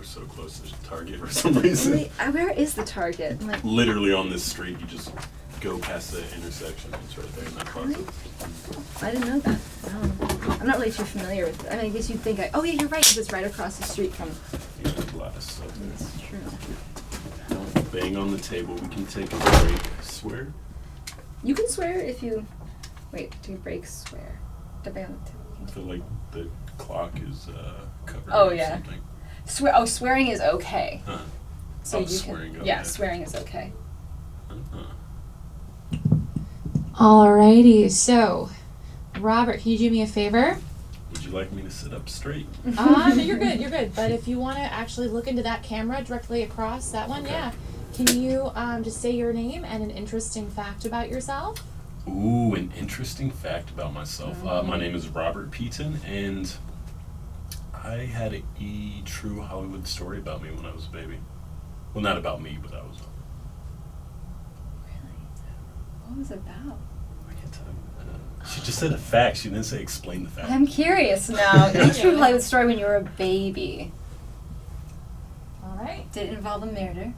so close to the Target for some reason. Wait, where is the Target? Like, literally on this street, you just go past the intersection. It's right there in that plaza. I didn't know that. I'm not really too familiar with it. I mean, I guess you'd think oh yeah, you're right, because it's right across the street from... Yeah, glass. Okay. That's true. Don't bang on the table. We can take a break. Swear? You can swear if you... Wait, do breaks swear? To bang on the table. I feel like the clock is covered Oh, or yeah. something. Swearing is okay. Huh. So Oh, you swearing, can... okay. Yeah, swearing is okay. Alrighty, so, Robert, can you do me a favor? Would you like me to sit up straight? No, you're good. But if you want to actually look into that camera directly across that one, Okay. yeah. Can you just say your name and an interesting fact about yourself? Ooh, an interesting fact about myself. My name is Robert Peaton, and I had a true Hollywood story about me when I was a baby. Well, not about me, but I was... Really? What was it about? I can't tell you. She just said a fact. She didn't say explain the fact. I'm curious now. A true Hollywood story when you were a baby. Alright. Did it involve a murder?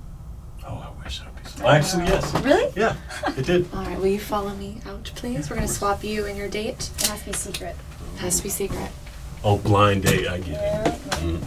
Oh, I wish I'd be so... Well, actually, yes. Really? Yeah, it did. All right, will you follow me out, please? We're going to swap you and your date. It has to be secret. It has to be secret. Oh, blind date. I get it. Mm.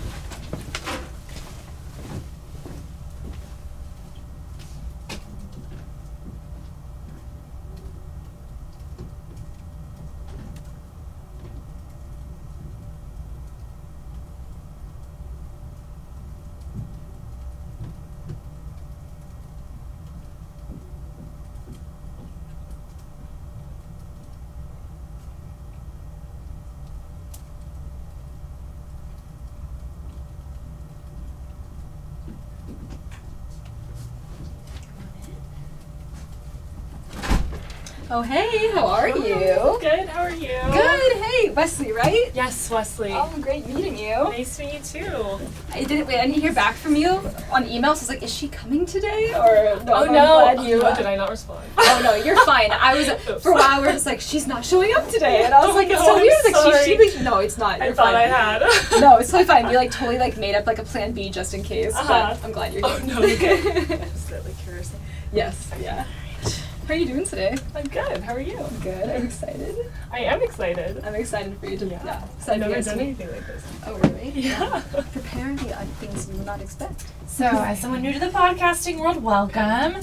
Oh, hey, how are you? Good, how are you? Good, hey, Wesley, right? Yes, Wesley. Oh, great meeting you. Nice to meet you too. I didn't hear back from you on email, so I was like, is she coming today? Or no, Oh I'm no! glad you... Did I not respond? Oh no, you're fine. I was, for a while we were just like, she's not showing up today. And I was like, it's no, so I'm weird. Like, sorry. she no, it's not. I You're thought fine. I had. No, it's totally fine. We like totally like made up like a plan B just in case, Uh-huh. but I'm glad you're Oh here. no, you're good. Just slightly curious. Yes, yeah. How are you doing today? I'm good. How are you? Good. I'm excited. I am excited. I'm excited for you to, Yeah. I've excited for never you guys to done meet. anything like this. Oh, really? Yeah. Prepare the things you would not expect. So, as someone new to the podcasting world, welcome.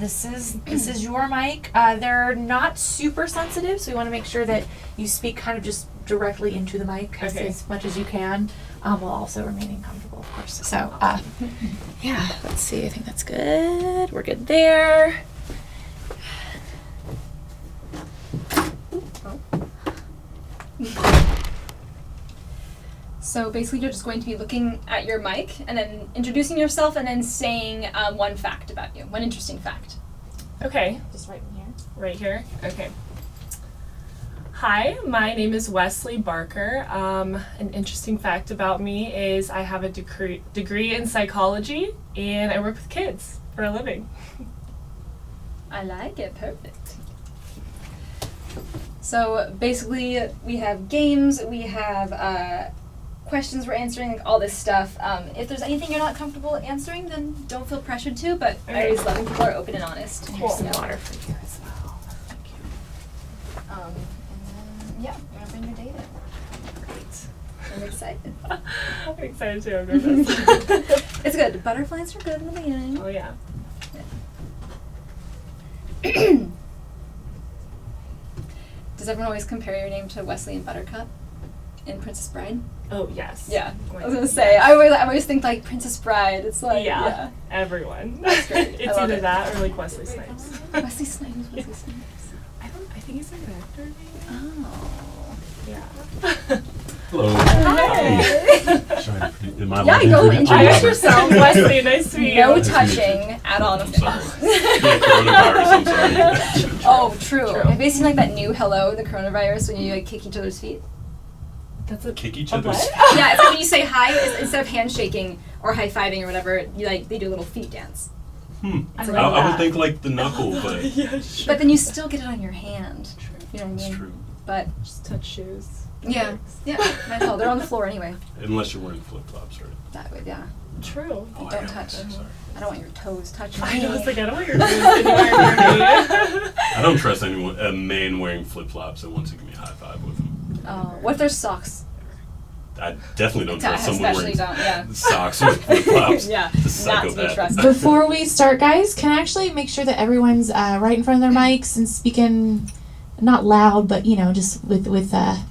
This is your mic. They're not super sensitive, so we want to make sure that you speak kind of just directly into the mic as much as you can, while also remaining comfortable, of course. So, yeah, let's see. I think that's good. We're good there. So basically you're just going to be looking at your mic and then introducing yourself and then saying one fact about you, one interesting fact. Okay. Just right in here. Right here? Okay. Hi, my name is Wesley Barker. An interesting fact about me is I have a degree in psychology and I work with kids for a living. I like it. Perfect. So basically we have games, we have questions we're answering, like all this stuff. If there's anything you're not comfortable answering, then don't feel pressured to, but I always love when people are open and honest. And here's some So, water for you as well. Thank you. and then, yeah, you're gonna bring your date in. Great. I'm excited. I'm excited too. I'm nervous. It's good. Butterflies are good in the beginning. Oh yeah. Does everyone always compare your name to Wesley and Buttercup in Princess Bride? Oh yes. Yeah. Oh my I was gonna God, say, yes. I always think like Princess Bride. It's like, Yeah. Everyone. That's great. I It's love either it. that or like Wesley Snipes. Wesley Snipes, Wesley Snipes. I think he's like an actor maybe. Oh. Yeah. Hello. Hi. Sorry, am I Yeah, allowed to go introduce introduce myself? yourself. Wesley, nice to meet you. No Nice to meet you. touching at all. I'm sorry. Yeah, coronavirus, I'm sorry. Oh, true. True. Have you seen like that new Hello, the coronavirus, when you like kick each other's feet? That's a Kick each a other's what? Yeah, it's like when you say hi, instead of handshaking or high-fiving or whatever, you like they do a little feet dance. I It's I like love would that. think like the knuckle, but Yeah, sure. But then you still get it on your hand. You know what I it's mean? true. But Just touch shoes. Yeah. Yeah. Might as well. They're on the floor anyway. Unless you're wearing flip-flops, right? That way, yeah. True. Oh, Don't I know. touch. Sorry. I don't want your toes touching I know, me. it's like, I don't want your toes anywhere near me. I don't trust anyone, a man wearing flip-flops that wants to give me a high five with him. Oh, what if there's socks? I definitely don't I trust someone especially wearing don't, yeah. socks with flip-flops. Yeah, It's a not to be psychopath. trusted. Before we start, guys, can I actually make sure that everyone's right in front of their mics and speaking not loud, but, just with a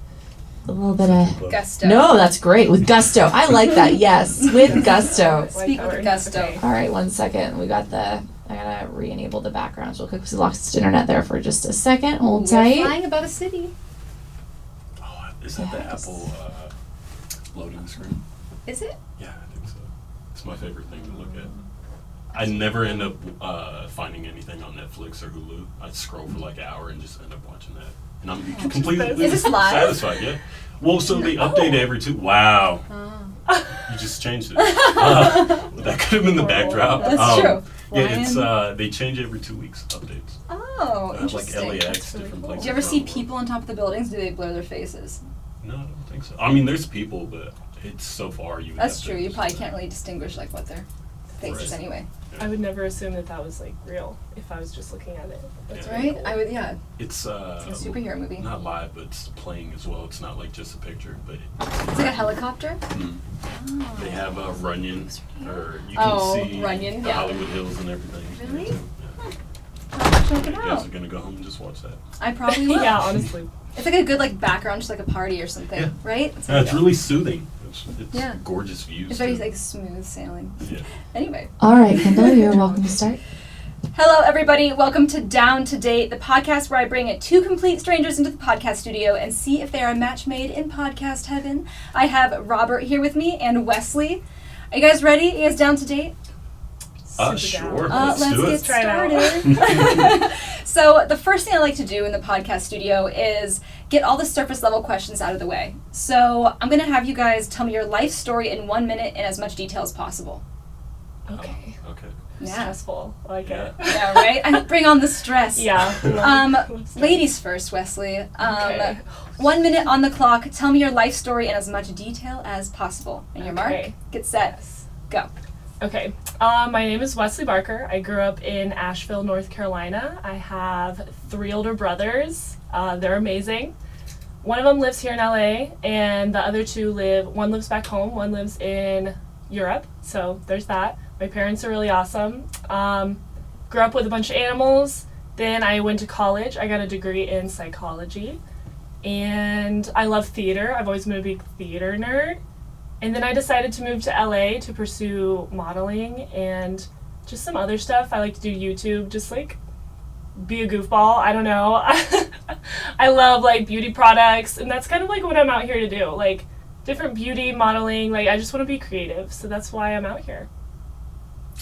little bit of... Gusto. No, that's great. With gusto. I like that. Yes, with gusto. Speak with gusto. Okay. All right, 1 second. I gotta re-enable the backgrounds real quick because we lost internet there for just a second. Hold We're tight. flying above a city. Oh, is that the Yes. Apple loading screen? Is it? Yeah, I think so. It's my favorite thing to look at. I never end up finding anything on Netflix or Hulu. I scroll for like an hour and just end up watching that. And I'm completely Is this live? satisfied, yeah. Well, so they update every Wow. Oh. You just changed it. That could have been the backdrop. That's true. Yeah, it's Lion. they change every 2 weeks, updates. Oh, Like interesting. LAX, That's really different cool. places. Do you ever see around the world. people on top of the buildings? Do they blur their faces? No, I don't think so. I mean, there's people, but it's so far you would That's have to true. You probably just, can't really distinguish like what their faces Right. anyway. I would never assume that was like real if I was just looking at it. That's Yeah. really Right? cool. I would. Yeah. It's It's a superhero movie. Not live, but it's playing as well. It's not like just a picture, but It's like a helicopter. mm, they have Runyon, or you can Oh, see Runyon, the yeah. Hollywood Hills and everything. Really? Yeah. I'll check it You guys are out. gonna go home and just watch that. I probably will. Yeah, honestly. It's like a good background, just like a party or something, Yeah. right? Yeah, it's really soothing. It's Yeah. gorgeous views. It's very too. like smooth sailing. Yeah. Anyway. All right, Kendall, you're welcome to start. Hello, everybody. Welcome to Down to Date, the podcast where I bring in two complete strangers into the podcast studio and see if they are a match made in podcast heaven. I have Robert here with me and Wesley. Are you guys ready? Are you guys down to date? Super down. Sure. Let's do get it. Try it started. So the first thing I like to do in the podcast studio is get all the surface level questions out of the way. So I'm going to have you guys tell me your life story in 1 minute in as much detail as possible. Okay. Okay. Yeah. Stressful. I like it. Yeah, right? I bring on the stress. Yeah. Let's do it. Ladies first, Wesley. Okay. 1 minute on the clock. Tell me your life story in as much detail as possible. And your mark, Okay. get set, Yes. go. Okay. My name is Wesley Barker. I grew up in Asheville, North Carolina. I have 3 older brothers. They're amazing. One of them lives here in LA, and the other 2 one lives back home, one lives in Europe. So there's that. My parents are really awesome. Grew up with a bunch of animals. Then I went to college. I got a degree in psychology. And I love theater. I've always been a big theater nerd. And then I decided to move to LA to pursue modeling and just some other stuff. I like to do YouTube, just like be a goofball. I don't know. I love like beauty products, and that's kind of like what I'm out here to do. Like different beauty modeling. Like I just want to be creative, so that's why I'm out here.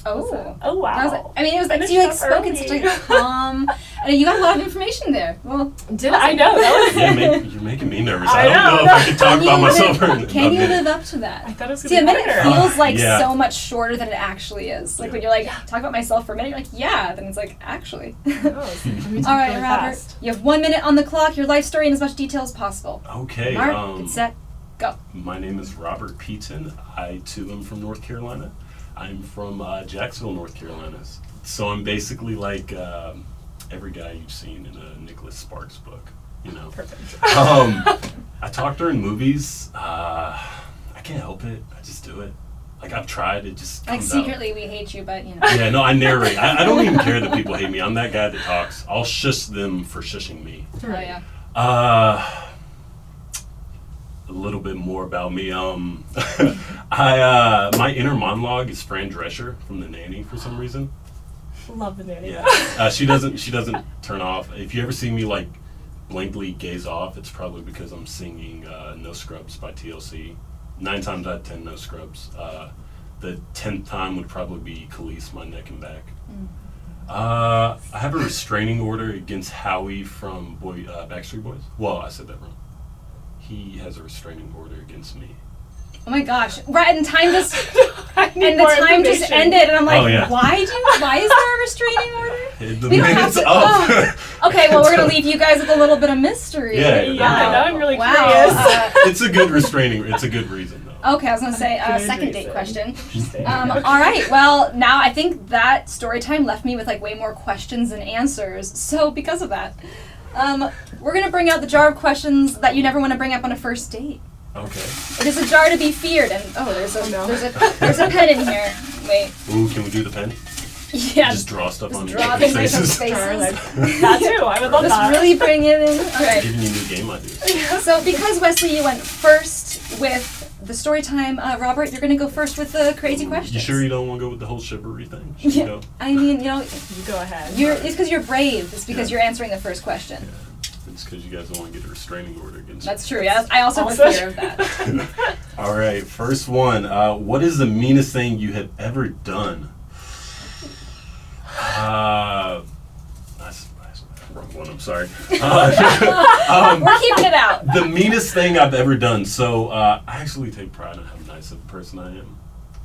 Oh. Oh wow. That was, I mean, it was like, Finished you like up spoke in early. such a calm, and you got a lot of information there. Well, Did I know that was? Yeah, you're making me nervous. I I don't know, know if no. I can talk about myself or not. Can you live up to that? I thought it was See, a gonna be minute better. feels like Yeah. so much shorter than it actually is. Like when you're like, talk about myself for a minute, you're like, yeah. Then it's like, actually. Oh, so let me talk All right, really Robert. fast. You have 1 minute on the clock. Your life story in as much detail as possible. Okay. Mark, get set, go. My name is Robert Peaton. I too am from North Carolina. I'm from Jacksonville, North Carolina. So I'm basically like every guy you've seen in a Nicholas Sparks book, you know. Perfect. I talk during movies. I can't help it. I just do it. Like I've tried. It just Like comes out. secretly we hate you, but you know. Yeah, no, I narrate. I don't even care that people hate me. I'm that guy that talks. I'll shush them for shushing me. Oh yeah. A little bit more about me. My inner monologue is Fran Drescher from The Nanny for some reason. Love the nanny. Yeah, she doesn't turn off. If you ever see me like blankly gaze off, it's probably because I'm singing No Scrubs by TLC. 9 times out of 10, No Scrubs. The 10th time would probably be Khalees, My Neck and Back. I have a restraining order against Howie from Backstreet Boys. Well, I said that wrong. He has a restraining order against me. Oh my gosh. Right, and time this. and the time just ended, and I'm like, Oh, yeah. why is there a restraining order? The We don't have minute's to- up. Okay, well, we're gonna leave you guys with a little bit of mystery. Yeah, Yeah, now I'm really Wow. curious. It's a good restraining. It's a good reason though. Okay, I was gonna say Good second date reason. question. Interesting. All right, well, now I think that story time left me with like way more questions than answers. So because of that, we're gonna bring out the jar of questions that you never want to bring up on a first date. Okay. It is a jar to be feared, and there's a pen in here. Wait, Ooh, can we do the pen? yeah, Just draw stuff on your draw things on faces. people's faces. That too. I would love Just that. really bring it in. All right. Giving you new game ideas. So because Wesley, you went first with the story time, Robert, you're gonna go first with the crazy questions. You sure you don't want to go with the whole chivalry thing? Should we Yeah. go? I mean, You go ahead. it's because you're brave. It's because Yeah. you're answering the first question. Yeah. It's because you guys don't want to get a restraining order against That's true. Yeah, I also have a Also fear of that. you. All right, first one. What is the meanest thing you have ever done? That's wrong one. I'm sorry. We're keeping it out. The meanest thing I've ever done. So I actually take pride in how nice of a person I am.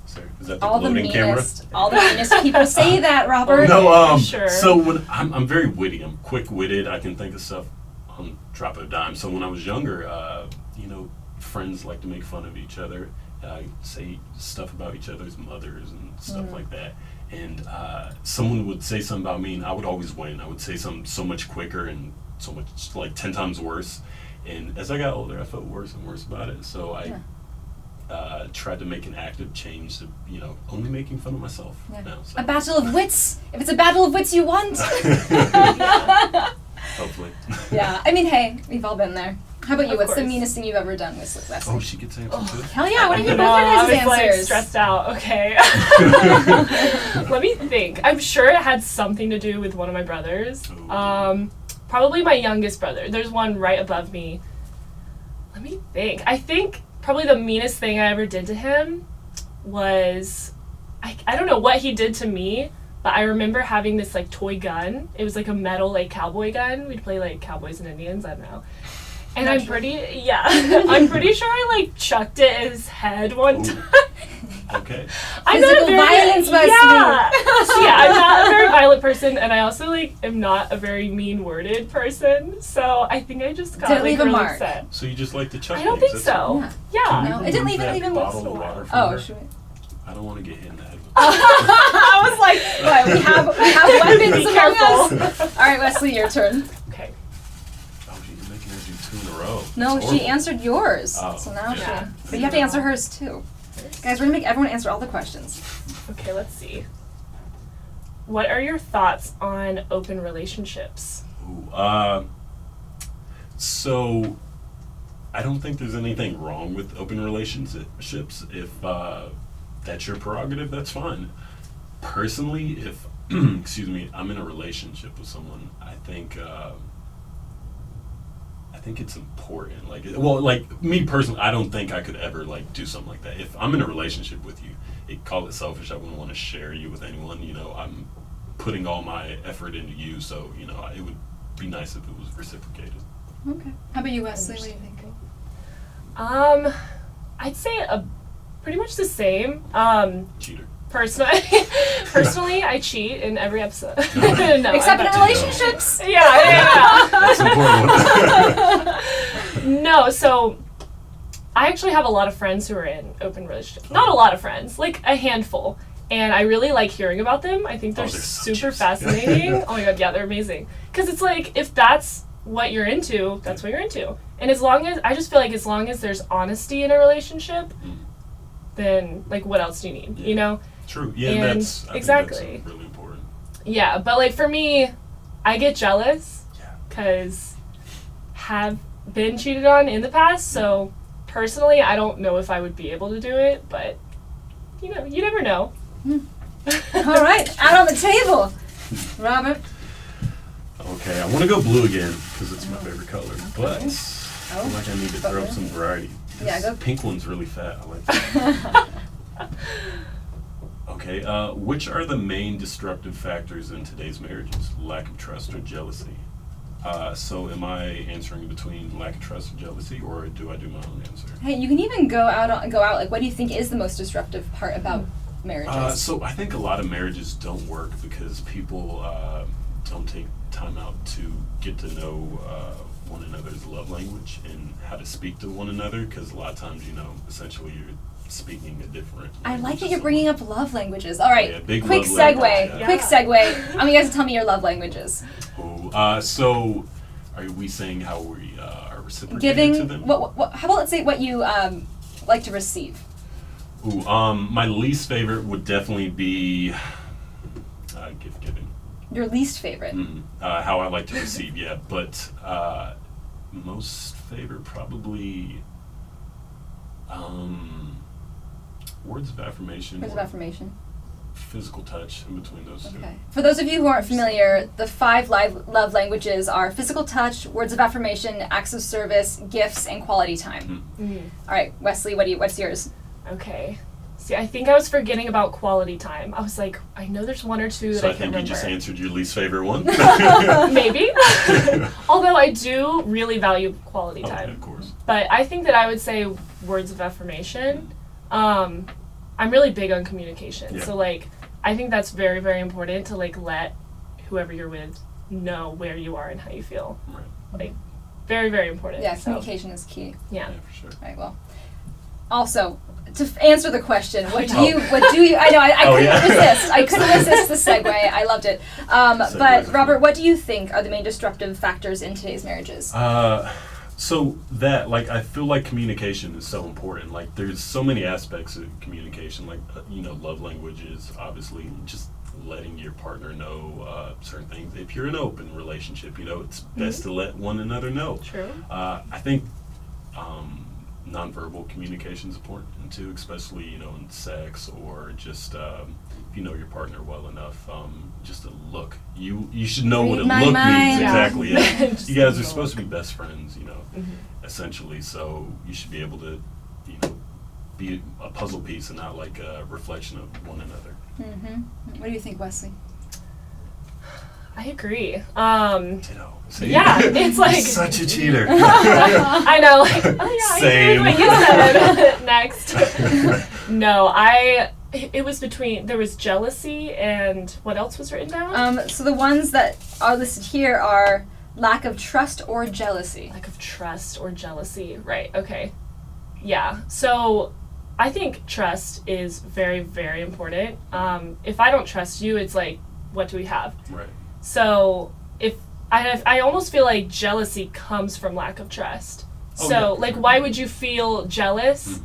Sorry, is that the All the gloating camera? meanest people say that, Robert. No, Sure. So when I'm very witty, I'm quick-witted. I can think of stuff on drop of a dime. So when I was younger, friends like to make fun of each other, say stuff about each other's mothers and stuff like that. And someone would say something about me, and I would always win. I would say something so much quicker and so much, like 10 times worse. And as I got older, I felt worse and worse about it. So I tried to make an active change to, only making fun of myself now. So. A battle of wits. If it's a battle of wits you want. Hopefully. Yeah. I mean, hey, we've all been there. How about you? Of What's the course. meanest thing you've ever done, Wesley? Oh, she gets answers too? Hell yeah! What are you both No, your I guys' was like answers? stressed out. Okay. Let me think. I'm sure it had something to do with one of my brothers. Probably my youngest brother. There's one right above me. Let me think. I think probably the meanest thing I ever did to him was, I don't know what he did to me, but I remember having this like toy gun. It was like a metal like cowboy gun. We'd play like cowboys and Indians, I don't know. And I'm pretty sure I like chucked it at his head one time. Okay. I'm not a Physical very, violence, Wesley. yeah, I'm not a very violent person, and I also like am not a very mean-worded person. So I think I just got Did it like leave a really mark? upset. So you just like to chuck I don't things, think that's so. Yeah. Yeah. No, it didn't leave that even bottle with of water from Oh, her? should we? I don't want to get hit in the head with I was like, What, we have weapons Be among careful. us. All right, Wesley, your turn. okay. Oh, she's making her do 2 in a row. No, That's she horrible. answered yours. Oh, So now yeah. but you have to answer hers too. Guys, we're gonna make everyone answer all the questions. Okay, let's see. What are your thoughts on open relationships? Ooh, so I don't think there's anything wrong with open relationships. If that's your prerogative, that's fine. Personally, if excuse me, I'm in a relationship with someone, I think it's important. Like me personally, I don't think I could ever like do something like that. If I'm in a relationship with you, call it selfish. I wouldn't want to share you with anyone. I'm putting all my effort into you, so it would be nice if it was reciprocated. Okay. How about you, Wesley? What do you think? I'd say pretty much the same. Cheater. Personally, I cheat in every episode. No, Except I'm in not- relationships. Yeah. That's important. No, so I actually have a lot of friends who are in open relationships. Not a lot of friends, like a handful. And I really like hearing about them. I think they're they're so super juicy. fascinating. Oh my god, yeah, they're amazing. Because it's like, if that's what you're into, that's what you're into. And I just feel like as long as there's honesty in a relationship, then like what else do you need, True. Yeah, And I think exactly. that's really important. Yeah, but like for me, I get jealous Yeah. because have been cheated on in the past. So personally, I don't know if I would be able to do it, but you never know. All right, out on the table, Robert. Okay, I want to go blue again because it's my favorite color, but I feel like I need to throw up some variety. Yeah, This go. pink one's really fat. I like that. Okay, which are the main destructive factors in today's marriages? Lack of trust or jealousy? So am I answering between lack of trust and jealousy, or do I do my own answer? Hey, you can even go out. Like, what do you think is the most disruptive part about marriages? So I think a lot of marriages don't work because people don't take time out to get to know one another's love language and how to speak to one another, because a lot of times, essentially you're speaking a different I like language that to you're bringing someone. up love languages. All right, Yeah, big quick love segue. language, yeah. Quick segue. I want you guys to tell me your love languages. So are we saying how we are reciprocated Giving. to them? What? How about let's say what you like to receive. Ooh, my least favorite would definitely be gift giving. Your least favorite. How I like to receive, yeah. But most favorite probably words of affirmation. Words of or affirmation. Physical touch in between those two. Okay. For those of you who aren't familiar, the 5 love languages are physical touch, words of affirmation, acts of service, gifts, and quality time. All right, Wesley, what's yours? Okay. See, I think I was forgetting about quality time. I was like, I know there's 1 or 2 that So I I can think you remember. just answered your least favorite one. Maybe. Although I do really value quality time. Okay, of course. But I think that I would say words of affirmation. I'm really big on communication. Yeah. So I think that's very, very important to let whoever you're with know where you are and how you feel. Right. Very, very important. Yeah, So, communication is key. yeah. Yeah, for sure. All right, well. Also, to answer the question, what do Oh. you, I know, I Oh, couldn't yeah. resist. I couldn't resist the segue. I loved it. But Segues. Robert, what do you think are the main disruptive factors in today's marriages? So that, I feel like communication is so important. There's so many aspects of communication, love languages, obviously, just letting your partner know certain things. If you're in an open relationship, it's best to let one another know. True. I think nonverbal communication is important too, especially, in sex or just, if you know your partner well enough, just a look. You should know what a Read my look mind. means. Yeah. Exactly, yeah. Just You guys a are supposed to look. be best friends, essentially, so you should be able to, be a puzzle piece and not a reflection of one another. What do you think, Wesley? I agree. See? Yeah, it's such a cheater. I know, oh yeah, Same. I agree with what you said. Next. No, it was there was jealousy and what else was written down? So the ones that are listed here are lack of trust or jealousy. Lack of trust or jealousy. Right, okay. Yeah, so I think trust is very, very important. If I don't trust you, it's what do we have? Right. So if I almost feel like jealousy comes from lack of trust. Oh, So yeah. why would you feel jealous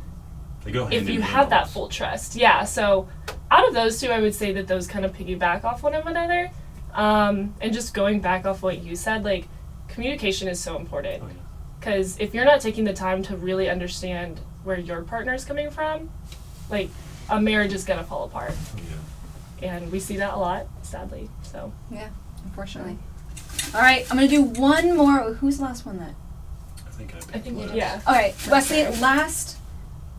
They go hand if in you hand have that almost. full trust? Yeah, so out of those two, I would say that those kind of piggyback off one of another. And just going back off what you said, communication is so important. Oh, yeah. Because if you're not taking the time to really understand where your partner's coming from, a marriage is going to fall apart. Oh, yeah. And we see that a lot, sadly. So Yeah, unfortunately. All right, I'm going to do one more. Who's the last one then? I think I I picked think, last. yeah. All right, Wesley, last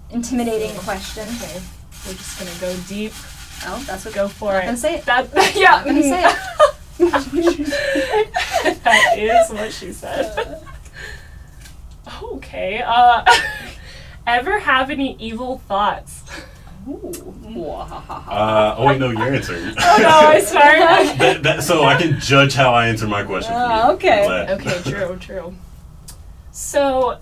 intimidating question. Okay, we're just going to go deep. Oh, that's what. Go for I'm it. gonna say it. Yeah. I'm gonna say it. That is what she said. Okay. Ever have any evil thoughts? Ooh. Oh wait, no, you're answering. Oh no, I swear. So I can judge how I answer my question for you. Okay. I'm glad. Okay, true. So,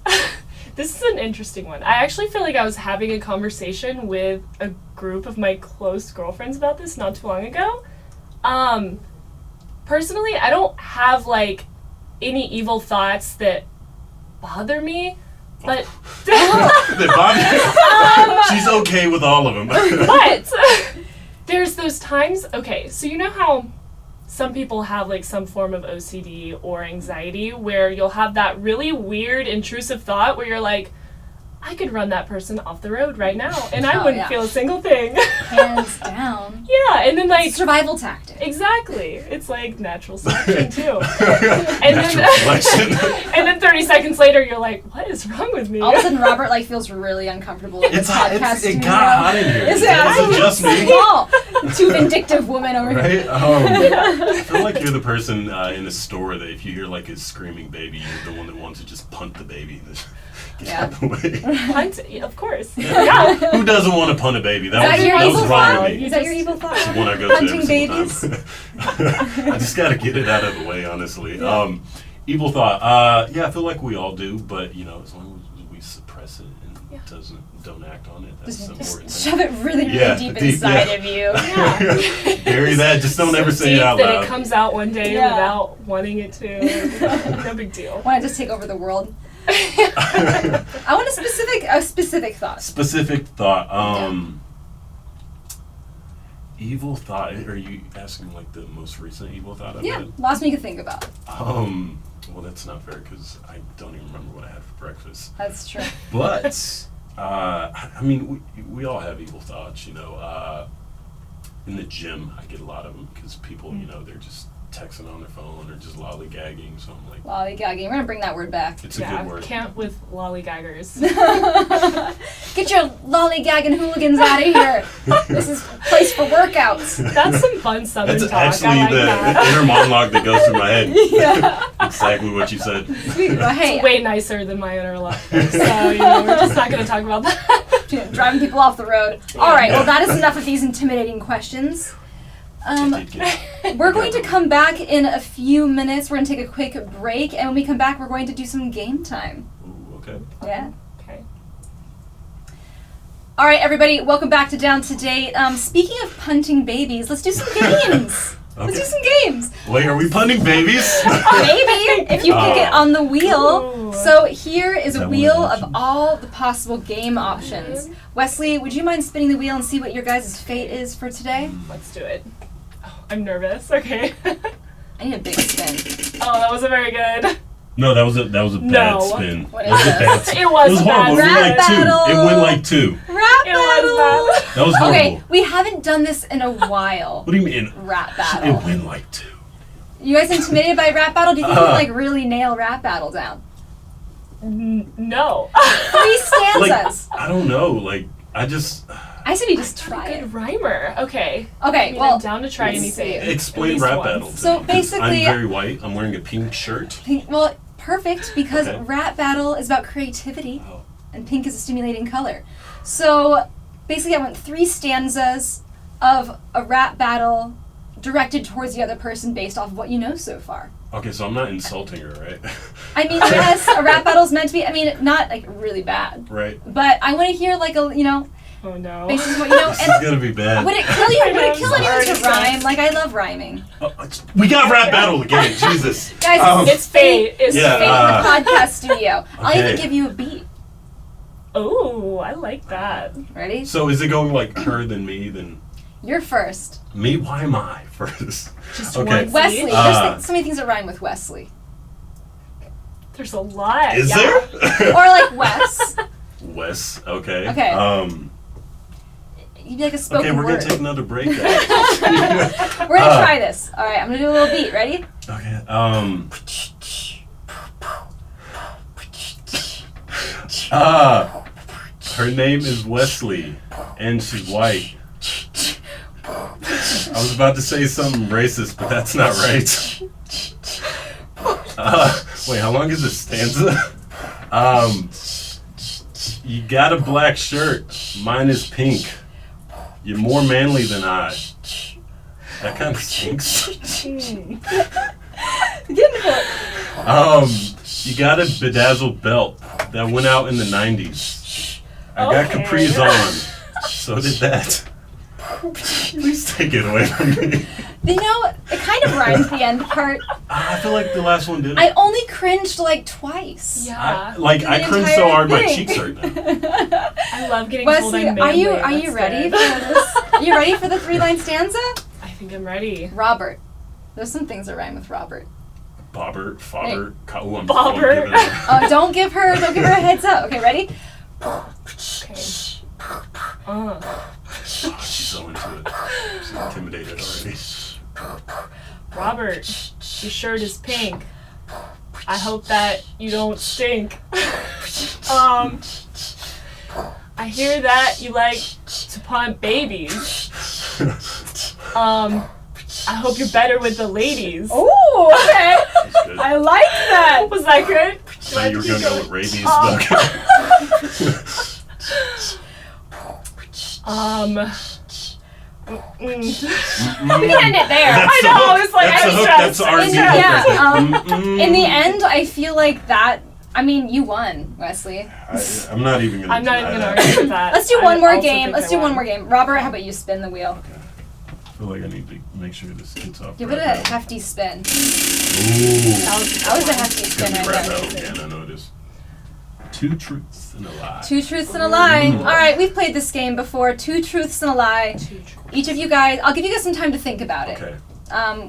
this is an interesting one. I actually feel like I was having a conversation with a group of my close girlfriends about this not too long ago. Personally, I don't have any evil thoughts that bother me, but She's okay with all of them. but there's those times. Okay, so you know how some people have some form of OCD or anxiety where you'll have that really weird intrusive thought where you're like, I could run that person off the road right now and I Oh, wouldn't yeah. feel a single thing. Hands down. Yeah, and then Survival tactic. exactly. It's natural selection too. And Natural selection. and then 30 seconds later you're like, what is wrong with me? All of a sudden, Robert feels really uncomfortable in It's this hot. podcast. It studio. got hot in here. Is Is it just me? Small. Two vindictive women over here. Right? I feel like you're the person in a store that if you hear a screaming baby, you're the one that wants to just punt the baby. Get Yeah. out of the way. Punt, of course. Yeah. Who doesn't want to punt a baby? Is that your that evil was wrong thought? of me. Is that your evil thought? It's the one I go to Hunting every babies? single time. I just got to get it out of the way, honestly. Evil thought. Yeah, I feel like we all do, but as long as we suppress it and don't act on it, that's the important Just thing. shove it really, really Yeah, deep deep, inside yeah. of you. Bury that. Just don't ever say Deep it out that loud. it comes out one day Yeah. without wanting it to. No big deal. Want to just take over the world? I want a specific thought. Specific thought. Evil thought. Are you asking like the most recent evil thought I've Yeah, had? last one you could think about. Well, that's not fair because I don't even remember what I had for breakfast. That's true. But I mean, we all have evil thoughts. In the gym, I get a lot of them because people, they're just texting on their phone or just lollygagging. So I'm like, Lollygagging. We're gonna bring that word back. it's a good word. Can't with lollygaggers. Get your lollygagging hooligans out of here. This is a place for workouts. That's some fun Southern That's talk. actually I like the that. inner monologue that goes through my head. Yeah. Exactly what you said. Well, hey, It's way nicer than my inner life. So, we're just not going to talk about that. driving people off the road. All right. Yeah. Well, that is enough of these intimidating questions. It did get- We're going to come back in a few minutes. We're going to take a quick break, and when we come back, we're going to do some game time. Ooh, okay. Yeah. Okay. All right, everybody, welcome back to Down to Date. Speaking of punting babies, let's do some games. Let's do Okay. some games. Wait, are we punting babies? Maybe, if you pick it on the wheel. Ooh. So here is a That wheel one of options. all the possible game options. Wesley, would you mind spinning the wheel and see what your guys' fate is for today? Let's do it. Oh, I'm nervous. Okay. I need a big spin. Oh, that wasn't very good. No, that was a bad No. spin. What That was is a this? bad spin. It was It was a bad horrible. It went Rap like two. battle. It went like two. Rap It battle! was bad. That was horrible. Okay, we haven't done this in a while. What do you mean? Rap It battle. went like two. You guys intimidated by rap battle? Do you think you can really nail rap battle down? No. 3 stanzas. I don't know. I just I said you just try Good it. rhymer. Okay. Okay, I mean, well, I'm down to try let's anything. see. explain At least rap once. battle. to So me, 'cause basically- I'm very white. I'm wearing a pink shirt. well, perfect, because Okay. rap battle is about creativity, Oh. and pink is a stimulating color. So basically, I want 3 stanzas of a rap battle directed towards the other person based off of what you know so far. Okay, so I'm not insulting her, right? I mean, yes, a rap battle's meant to be, not like really bad, Right. but I want to hear like a, Oh no. based on what you know. This is And gonna be bad. would it kill you? I Would know, it kill I'm anyone to sorry. rhyme? Like, I love rhyming. We got rap battle again. Jesus. Guys, It's fate. It's Yeah, fate fate. in the podcast studio. I'll even okay. give you a beat. Oh, I like that. Ready? So is it going like her then me then You're first. me? Why am I first? Just Okay. one Wesley. seed. There's so many things that rhyme with Wesley. There's a lot. Is yeah. there? Or like Wes. Wes. Okay. Okay. You'd be like a Okay, spoken we're word. gonna take another break. Guys. We're gonna try this. All right, I'm gonna do a little beat. Ready? Okay. Her name is Wesley, and she's white. I was about to say something racist, but that's not right. Wait, how long is this stanza? You got a black shirt. Mine is pink. You're more manly than I. That kind of stinks. You got a bedazzled belt that went out in the 90s. I got Okay. capris on. So did that. Please take it away from me. It kind of rhymes the end part. I feel like the last one did. I only cringed like twice. Yeah. I The cringe so entire hard my thing. cheeks hurt now. I love getting told Wesley, I'm are you manly. ready That's for good. this? Are you ready for the 3-line stanza? I think I'm ready. Robert. There's some things that rhyme with Robert. Bobbert, Fobber, oh, I'm Bobber. giving it- Don't give her a heads up. Okay, ready? Okay. Oh, she's so into it. She's intimidated already. Robert, your shirt is pink. I hope that you don't stink. I hear that you like to punt babies. I hope you're better with the ladies. Ooh, okay. That's good. I like that. Was that good? It thought you were going to go with rabies. We can end it there. That's I know, I was like, that's I'm the hook, stressed. that's our In, scene. in the end, I feel like that. I mean, you won, Wesley. I'm not even going to I'm not even gonna argue with that. Let's do I one more also game. think Let's I do one won. more game. Robert, how about you spin the wheel? Okay. I feel like I need to make sure this gets off. Give it a hefty spin. Ooh. That was a hefty It's spin gonna be right rap there. battle again, I know it is. 2 truths and a lie. 2 truths and a lie. Ooh. All right, we've played this game before. 2 truths and a lie. Each of you guys, I'll give you guys some time to think about it. Okay.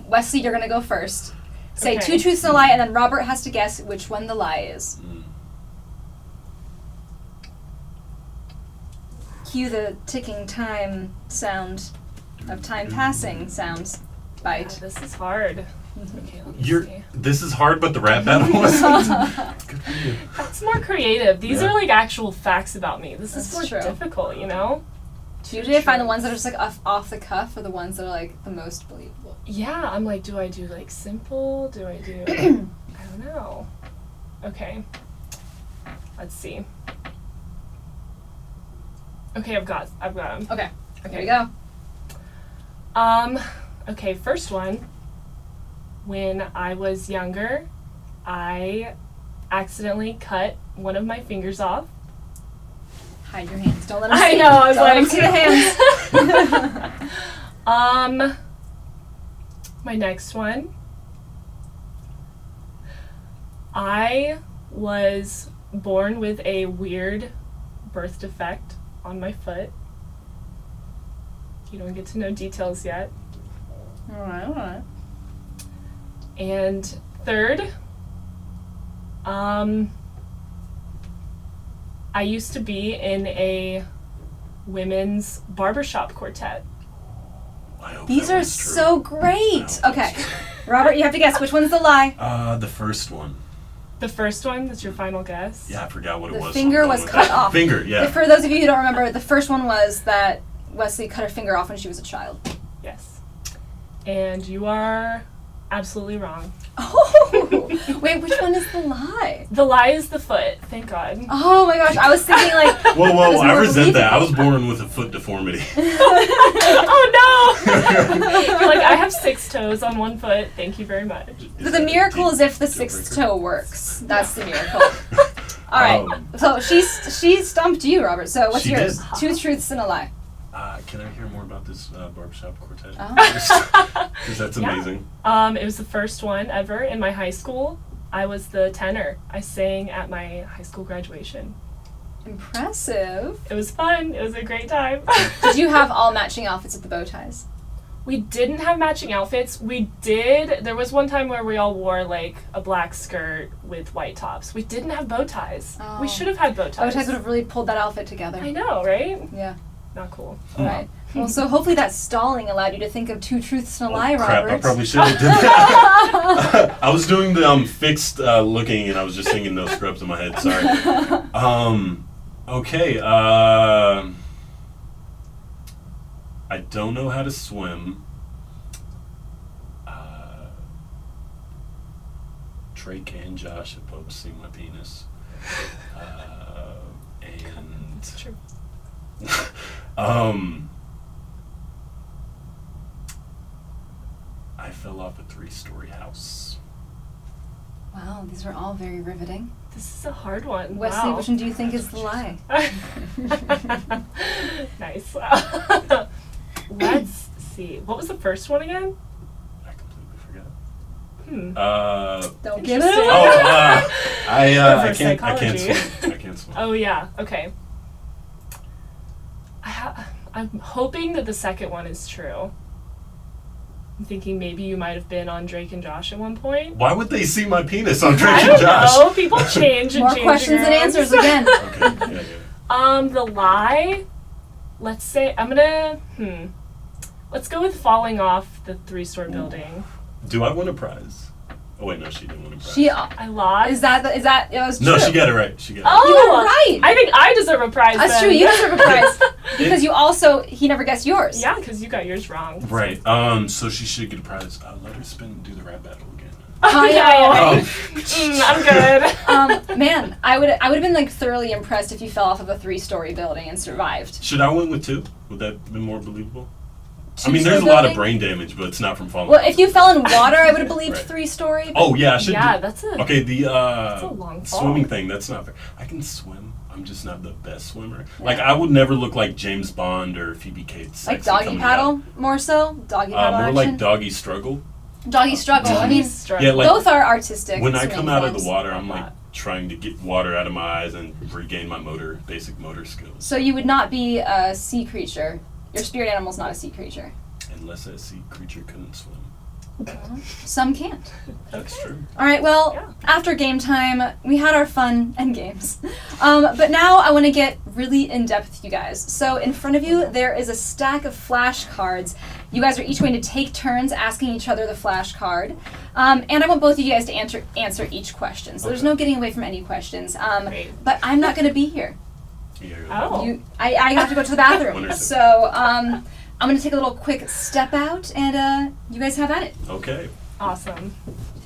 Wesley, you're gonna go first. Say Okay. 2 truths and a lie, and then Robert has to guess which one the lie is. Cue the ticking time sound of time passing sounds. Yeah, Bite. this is hard. Okay, let me see. This is hard, but the rap battle wasn't. Good for you. That's more creative. These Yeah. are like actual facts about me. This is That's more true. difficult, you know? Usually I find the ones that are just like off the cuff are the ones that are like the most believable. Yeah, I'm like, do I do like simple? Do I do. I don't know. Okay. Let's see. Okay, I've got them. Okay, Okay. here we go. Okay, first one. When I was younger, I accidentally cut one of my fingers off. Hide your hands. Don't let them I see. know, I was Don't let like- them see the hands. My next one. I was born with a weird birth defect on my foot. You don't get to know details yet. Alright. And third, I used to be in a women's barbershop quartet. I hope These that are one's true. so great. I hope Okay, that's true. Robert, you have to guess which one's the lie. The first one. The first one, that's your final guess? Yeah, I forgot what it The was. finger I'm going was with cut that. off. Finger, yeah. For those of you who don't remember, the first one was that Wesley cut her finger off when she was a child. Yes. And you are absolutely wrong. Oh, wait, which one is the lie? The lie is the foot, thank God. Oh my gosh, I was thinking like. Whoa, it was I more resent that. I believable. was born with a foot deformity. Oh no! You're like, I have 6 toes on one foot, thank you very much. But the miracle is if the Deal 6th breaker? toe works. That's the miracle. All right. So she stumped you, Robert. So what's She yours? did. 2 truths and a lie. Can I hear more about this barbershop quartet? Oh. Because that's Yeah. amazing. It was the first one ever in my high school. I was the tenor. I sang at my high school graduation. Impressive. It was fun. It was a great time. Did you have all matching outfits with the bow ties? We didn't have matching outfits. We did. There was one time where we all wore like a black skirt with white tops. We didn't have bow ties. Oh. We should have had bow Bow ties. ties would have really pulled that outfit together. I know, right? Yeah. Not cool. All right. Well, so hopefully that stalling allowed you to think of 2 truths and a lie, Crap, Robert. I probably should have did that. I was doing the fixed looking and I was just singing No Scrubs in my head. Sorry. Okay. I don't know how to swim. Drake and Josh have both seen my penis. And It's true. I fell off a 3-story house. Wow, these are all very riveting. This is a hard one. Wesley, Wow. which one do you think is the lie? Nice. Let's see. What was the first one again? I completely forgot. Don't get Interesting. it. I Reverse can't psychology. swim. I can't swim. Oh yeah. Okay. I'm hoping that the second one is true. I'm thinking maybe you might have been on Drake and Josh at one point. Why would they see my penis on Drake I and don't Josh? know. People change and More change questions than around. answers again. Okay, yeah. The lie. Let's say I'm gonna. Let's go with falling off the 3-story building. Do I win a prize? Oh wait, no, she didn't win a prize. I lied. Is that it was true. No, she got it right. She got it. Oh, You got it right. I think I deserve a prize. That's then. true. You deserve a prize because you also he never guessed yours. Yeah, because you got yours wrong. Right. So she should get a prize. Let her spin and do the rap battle again. I'm good. Man, I would have been like thoroughly impressed if you fell off of a 3-story building and survived. Should I went with 2? Would that have been more believable? I 2-story mean, there's a lot of building? brain damage, but it's not from falling. Well, if you fell in water, I would have believed Right. 3-story. Oh yeah, I should. Yeah, that's a Okay, the that's a long fall. swimming thing. That's not fair. I can swim. I'm just not the best swimmer. Yeah. Like I would never look like James Bond or Phoebe Cates. Like doggy paddle, more so? Doggy paddle More action? like doggy struggle. Doggy struggle. I mean, Yeah, like both are artistic. when I swimming come out of forms. the water, I'm Love like trying to get water out of my eyes and regain my basic motor skills. So you would not be a sea creature. Your spirit animal's not a sea creature. Unless that sea creature couldn't swim. Some can't. That's true. All right, well, Yeah. after game time, we had our fun and games. But now I want to get really in-depth with you guys. So in front of you, there is a stack of flashcards. You guys are each going to take turns asking each other the flashcard. And I want both of you guys to answer each question. So there's Okay. no getting away from any questions. Great. But I'm not going to be here. Yeah, Oh. I have to go to the bathroom. Wonderful. So I'm going to take a little quick step out, and you guys have at it. Okay. Awesome.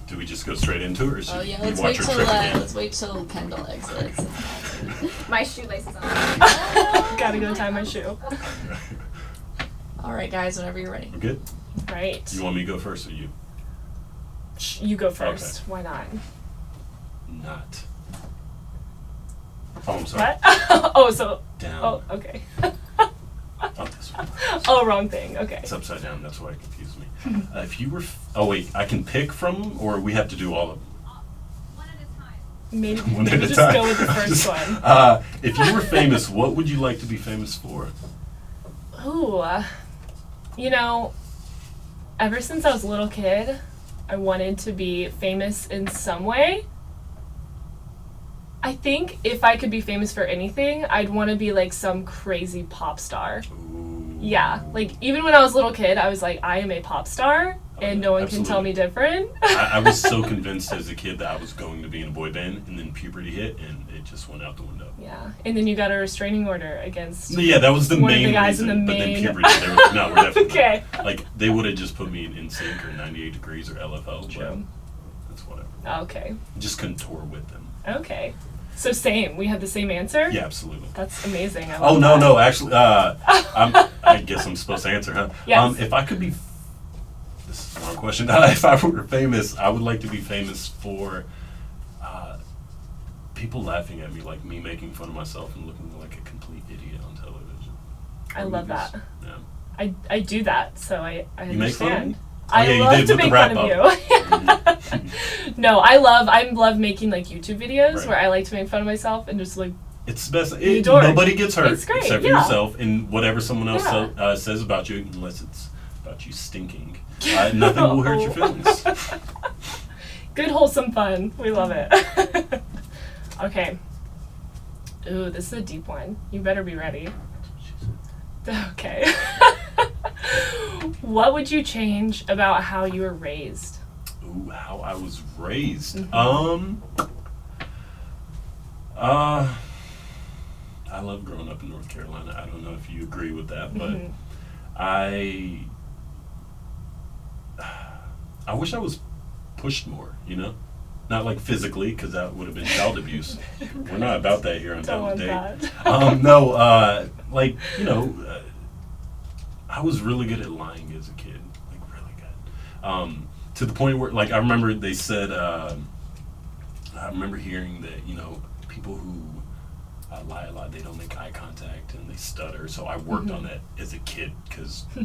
Do we just go straight into it, or should Oh yeah, we let's watch wait her till trip again? let's wait till Kendall exits. My shoelaces on. Gotta go tie my shoe. All right, guys, whenever you're ready. We're good? Right. You want me to go first or you? You go first. Why not? Not. Oh, I'm sorry. What? Oh, so. Down. Oh, okay. Oh, this one. Oh, wrong thing. Okay. It's upside down. That's why it confused me. If you were... Oh, wait. I can pick from them, or we have to do all of them? Maybe, One at maybe a just time. go with the first one. If you were famous, what would you like to be famous for? Ooh. You know, ever since I was a little kid, I wanted to be famous in some way. I think if I could be famous for anything, I'd want to be like some crazy pop star. Ooh. Yeah, like even when I was a little kid, I was like, I am a pop star, and no one can tell me different. I was so convinced as a kid that I was going to be in a boy band, and then puberty hit, and it just went out the window. Yeah, and then you got a restraining order against. Yeah, that was the One of main the guys in reason. the But main- then puberty, they were, no, we're definitely Okay. not. Like they would have just put me in NSYNC or 98 Degrees or LFL. True. But that's whatever. Okay. Just couldn't tour with them. Okay. So same. We had the same answer. Yeah, absolutely. That's amazing. I Oh love no, that. no, actually, I guess I'm supposed to answer, huh? Yes. If I could be, this is the wrong question. If I were famous, I would like to be famous for people laughing at me, like me making fun of myself and looking like a complete idiot on television. I love Movies. that. Yeah. I do that, so I You make fun of understand. me? I yeah, you love did to with the make rap fun of you. No, I love making like YouTube videos Right. where I like to make fun of myself and just like It's the best. You dork. Nobody gets hurt It's great, except for yeah. yourself and whatever someone else Yeah. says about you, unless it's about you stinking. Nothing will hurt your feelings. good wholesome fun. We love it. Okay. Ooh, this is a deep one. You better be ready. Okay. What would you change about how you were raised? Ooh, how I was raised. Mhm. I love growing up in North Carolina. I don't know if you agree with that, but Mhm. I wish I was pushed more, you know? Not like physically, because that would have been child abuse. We're not about that here on Don't want Untitled Date. that. No, like, you know, I was really good at lying as a kid, like really good. To the point where, like, I remember they said, I remember hearing that, you know, people who lie a lot, they don't make eye contact and they stutter. So I worked on that as a kid because I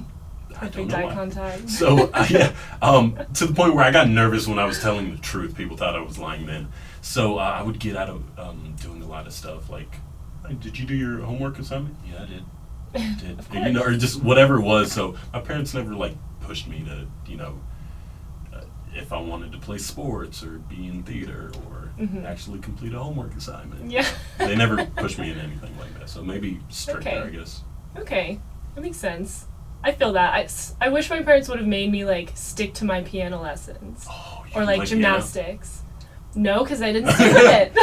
don't Perfect know eye why. contact. So yeah, to the point where I got nervous when I was telling the truth. People thought I was lying then. So I would get out of doing a lot of stuff like, hey, did you do your homework assignment? Yeah, I did. Of You know, or just whatever it was. So my parents never like pushed me to, you know, if I wanted to play sports or be in theater or Mhm. actually complete a homework assignment. Yeah. They never pushed me in anything like that. So maybe stricter, Okay. I guess. Okay, that makes sense. I feel that. I wish my parents would have made me like stick to my piano lessons Oh, you or like piano? gymnastics. No, because I didn't stick with it.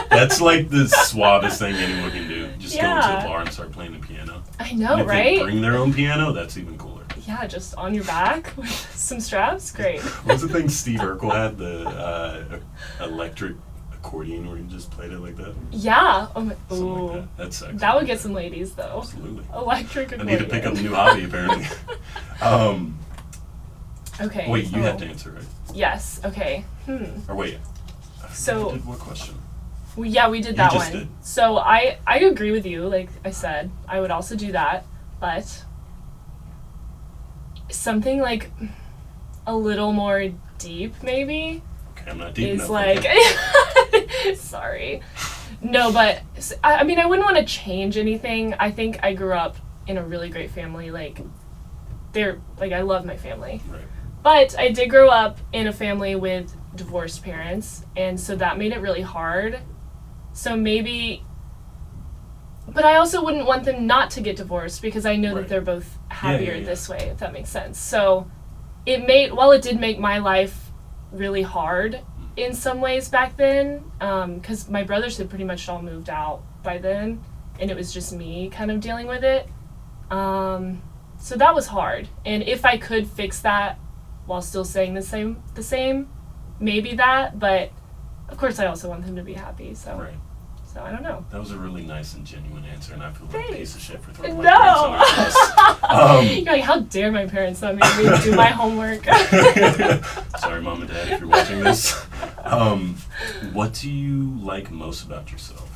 That's like the suavest thing anyone can do. Just go into Yeah. a bar and start playing the piano. I know, And if right? they bring their own piano, that's even cooler. Yeah, just on your back with some straps. Great. What was the thing Steve Urkel had? The electric accordion where you just played it like that? Yeah. Oh my, Something ooh. like that. That's sexy. That would get some ladies, though. Absolutely. Electric I accordion. need to pick up a new hobby, apparently. Okay. Wait, you so- have to answer, right? Yes. Okay. Or wait. I forget So- who did what question? We did that just one. did. So I agree with you. Like I said, I would also do that, but something like a little more deep, maybe, Okay, I'm not deep is enough. like. Sorry. No, but I mean, I wouldn't want to change anything. I think I grew up in a really great family. Like, I love my family. Right. But I did grow up in a family with divorced parents, and so that made it really hard. So maybe, but I also wouldn't want them not to get divorced because I know Right. that they're both happier yeah. this way, if that makes sense. So while it did make my life really hard in some ways back then, because my brothers had pretty much all moved out by then, and it was just me kind of dealing with it. So that was hard. And if I could fix that while still saying the same, maybe that, but of course I also want them to be happy, so Right. so I don't know. That was a really nice and genuine answer, and I feel like a piece of shit for throwing my No! parents under the You're like, how dare my parents not make me do my homework? bus. Sorry, Mom and Dad, if you're watching this. What do you like most about yourself?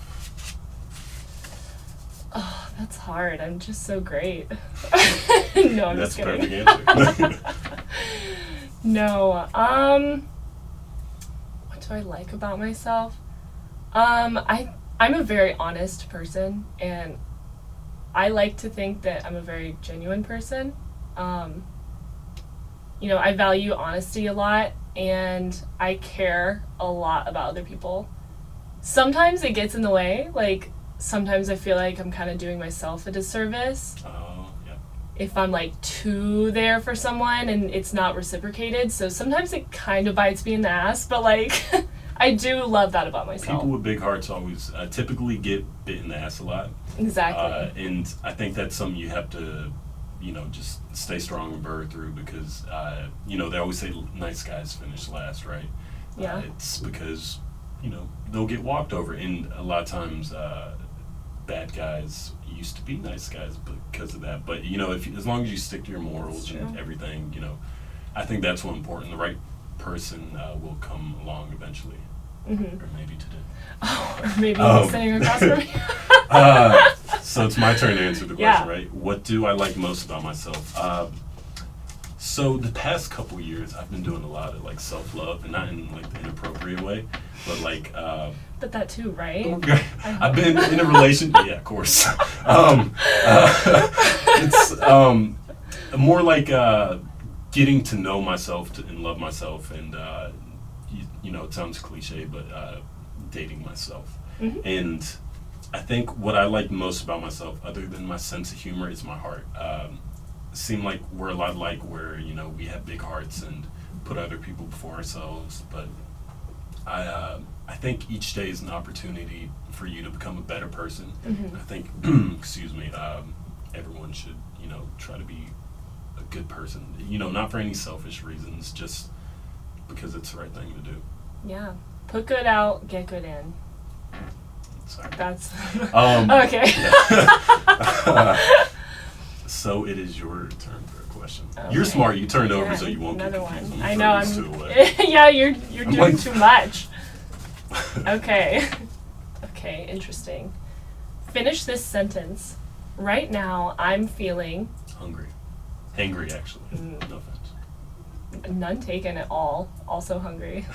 Oh, that's hard. I'm just so great. No, I'm That's just a kidding. perfect answer. No. What do I like about myself? I'm a very honest person, and I like to think that I'm a very genuine person. I value honesty a lot, and I care a lot about other people. Sometimes it gets in the way, like sometimes I feel like I'm kind of doing myself a disservice Oh, yeah. if I'm like too there for someone and it's not reciprocated. So sometimes it kind of bites me in the ass, but like I do love that about myself. People with big hearts always typically get bit in the ass a lot. Exactly. And I think that's something you have to, just stay strong and burr through because, they always say nice guys finish last, right? Yeah. It's because, they'll get walked over. And a lot of times, bad guys used to be nice guys because of that. But, as long as you stick to your morals That's and true. everything, I think that's what's important. The right person will come along eventually. Mm-hmm. Or maybe today. Oh, or maybe Um, sitting across from me. So it's my turn to answer the Yeah. question, right? What do I like most about myself? So the past couple years, I've been doing a lot of like self-love, and not in like the inappropriate way, but like But that too, right? I've been in a relation. Yeah, of course. It's more like getting to know myself and love myself, and it sounds cliche, but dating myself. Mhm. And I think what I like most about myself, other than my sense of humor, is my heart. Seem like we're a lot alike, where we have big hearts and put other people before ourselves. But I think each day is an opportunity for you to become a better person. Mhm. I think, everyone should try to be a good person. Not for any selfish reasons, just because it's the right thing to do. Yeah. Put good out, get good in. Sorry. That's Okay. okay. So it is your turn for a question. Okay. You're smart. You turned over Yeah, so you won't get another confused. one. I'm I gonna know. throw these two away. Yeah, you're I'm doing like- too much. Okay. Okay, interesting. Finish this sentence. Right now, I'm feeling Hungry. Hangry, actually. Mm. No offense. none taken at all. Also hungry.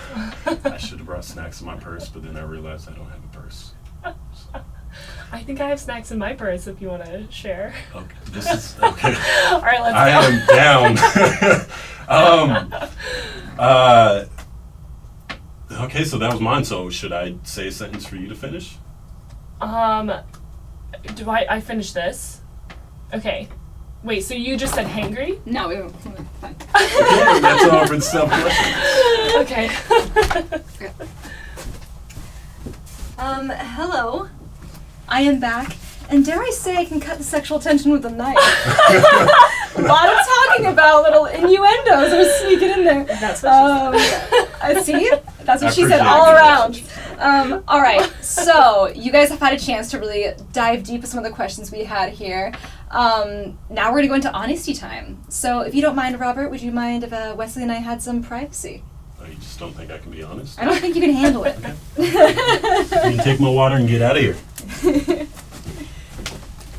I should have brought snacks in my purse, but then I realized I don't have a purse. I think I have snacks in my purse if you want to share. Okay. This is okay. All right, let's I go. am down. Okay, so that was mine. So should I say a sentence for you to finish? Do I finish this? Okay. Wait, so you just said hangry? No, we won't. Fine. Okay, that's all for the self-question. Okay. Hello. I am back, and dare I say I can cut the sexual tension with a knife. A lot of talking about little innuendos are sneaking in there. That's what she said. See? That's what I she said projected all that. around. All right, so you guys have had a chance to really dive deep with some of the questions we had here. Now we're going to go into honesty time. So if you don't mind, Robert, would you mind if Wesley and I had some privacy? Oh, you just don't think I can be honest? I don't think you can handle it. You can take my water and get out of here.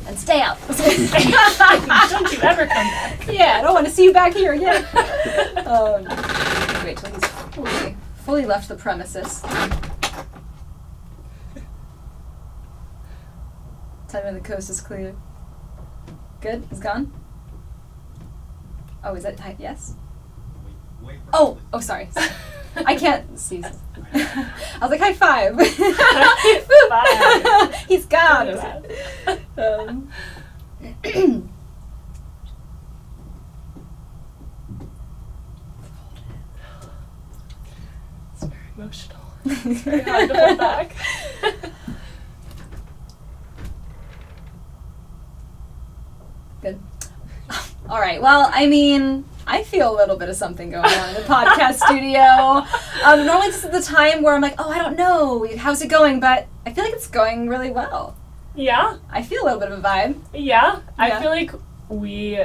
And stay out. Don't you ever come back. Yeah, I don't want to see you back here again. Wait till he's fully left the premises. Tell me when the coast is clear. Good? He's gone? Oh, is that yes? Oh, sorry. I can't see. I was like, high five. Bye. He's gone. It's very emotional. It's very hard to hold back. Good. All right. Well, I mean, I feel a little bit of something going on in the podcast studio. Normally this is the time where I'm like, oh, I don't know, how's it going? But I feel like it's going really well. Yeah. I feel a little bit of a vibe. Yeah. I Yeah. feel like we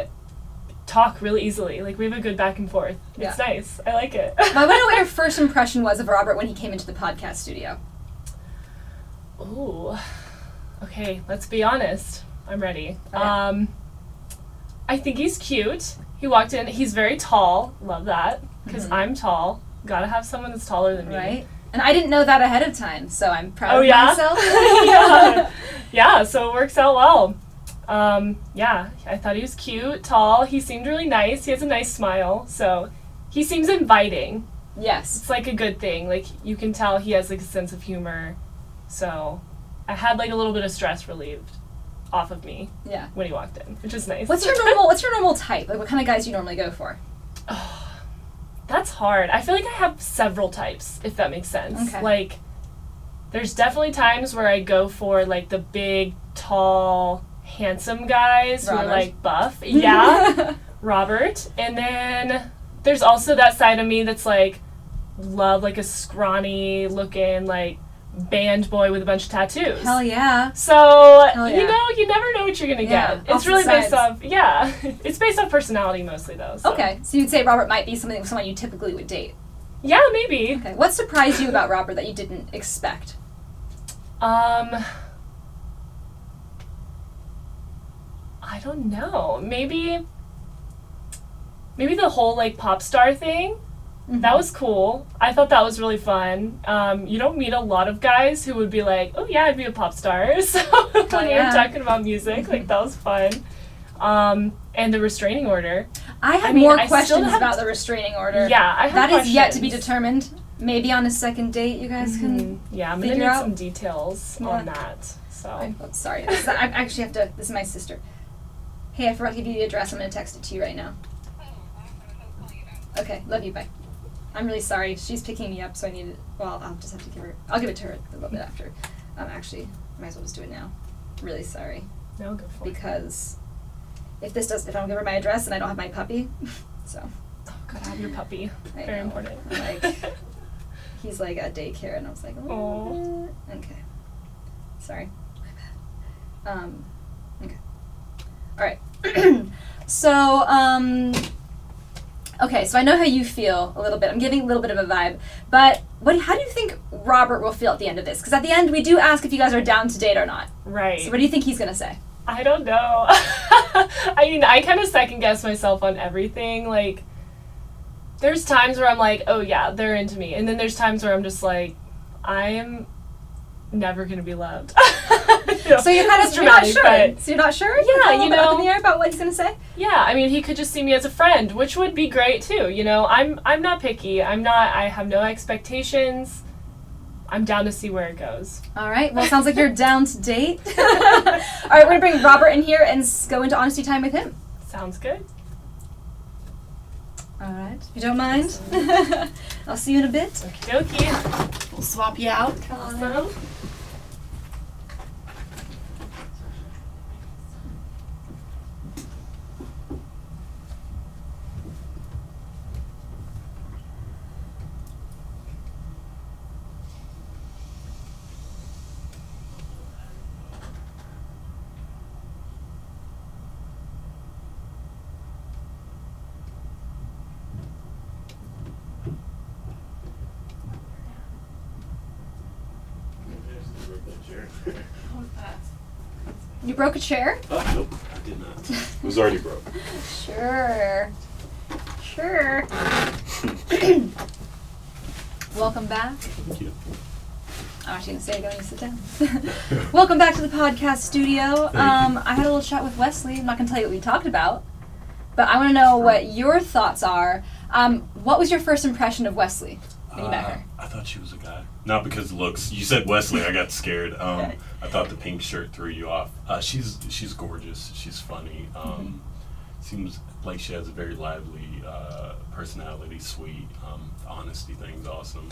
talk really easily. Like, we have a good back and forth. Yeah. It's nice. I like it. I want to know what your first impression was of Robert when he came into the podcast studio. Ooh. Okay, let's be honest. I'm ready. Okay. I think he's cute. He walked in. He's very tall. Love that. Because I'm tall. Gotta have someone that's taller than me. Right? And I didn't know that ahead of time, so I'm proud Oh, of yeah? myself. Yeah. Yeah, so it works out well. Yeah, I thought he was cute, tall. He seemed really nice. He has a nice smile. So he seems inviting. Yes. It's like a good thing. Like, you can tell he has like a sense of humor. So I had like a little bit of stress relieved off of me Yeah. when he walked in, which is nice. What's your normal type? Like, what kind of guys do you normally go for? That's hard. I feel like I have several types, if that makes sense. Okay. Like, there's definitely times where I go for like the big, tall, handsome guys who are Robert. like buff. Yeah. Robert. And then there's also that side of me that's like, love like a scrawny looking like band boy with a bunch of tattoos. Hell yeah. So, Hell yeah. you know, you never know what you're going to Yeah, get. It's really based off, yeah. It's based off personality mostly, though. So. Okay, so you'd say Robert might be someone you typically would date. Yeah, maybe. Okay, what surprised you about Robert that you didn't expect? I don't know. Maybe the whole, like, pop star thing. Mm-hmm. That was cool. I thought that was really fun. You don't meet a lot of guys who would be like, oh yeah, I'd be a pop star. So when we were talking about music, like, that was fun. And the restraining order. I have mean, more I questions still have about the restraining order. Yeah, I have That questions. is yet to be determined. Maybe on a second date you guys can Yeah, I'm gonna figure need out. some details Yeah. on that. So Oh, sorry. I actually have to. This is my sister. Hey, I forgot to give you the address. I'm going to text it to you right now. Okay, love you. Bye. I'm really sorry. She's picking me up, so I need it. Well, I'll just have to give her. I'll give it to her a little bit after. Actually, might as well just do it now. Really sorry, no, go for it. because if I don't give her my address and I don't have my puppy, so. Oh, gotta have your puppy. I Very know. important. Like, he's like at daycare, and I was like, oh. Okay. Sorry. My bad. Okay. All right. So, okay, so I know how you feel a little bit. I'm giving a little bit of a vibe. But how do you think Robert will feel at the end of this? Because at the end, we do ask if you guys are down to date or not. Right. So what do you think he's going to say? I don't know. I mean, I kind of second guess myself on everything. Like, there's times where I'm like, oh yeah, they're into me. And then there's times where I'm just like, I am never going to be loved. So you're kind of dramatic, not sure. but So you're not sure? Yeah, You're you a little bit up know. in the air about what he's going to say? yeah, I mean, he could just see me as a friend, which would be great tue. You know, I'm not picky. I have no expectations. I'm down to see where it goes. All right. Well, it sounds like you're down to date. All right, we're going to bring Robert in here and go into honesty time with him. Sounds good. All right. If you don't mind, I'll see you in a bit. Okie dokie. We'll swap you out. Awesome. chair. What was that? You broke a chair? Oh, nope, I did not. It was already broke. Sure. Welcome back. Thank you. I'm actually going to say go and sit down. Welcome back to the podcast studio. Thank you. I had a little chat with Wesley. I'm not going to tell you what we talked about, but I want to know what your thoughts are. What was your first impression of Wesley when you met her? I thought she was a guy. Not because of looks. You said Wesley, I got scared. I thought the pink shirt threw you off. She's gorgeous. She's funny. Seems like she has a very lively personality, sweet. The honesty thing's awesome.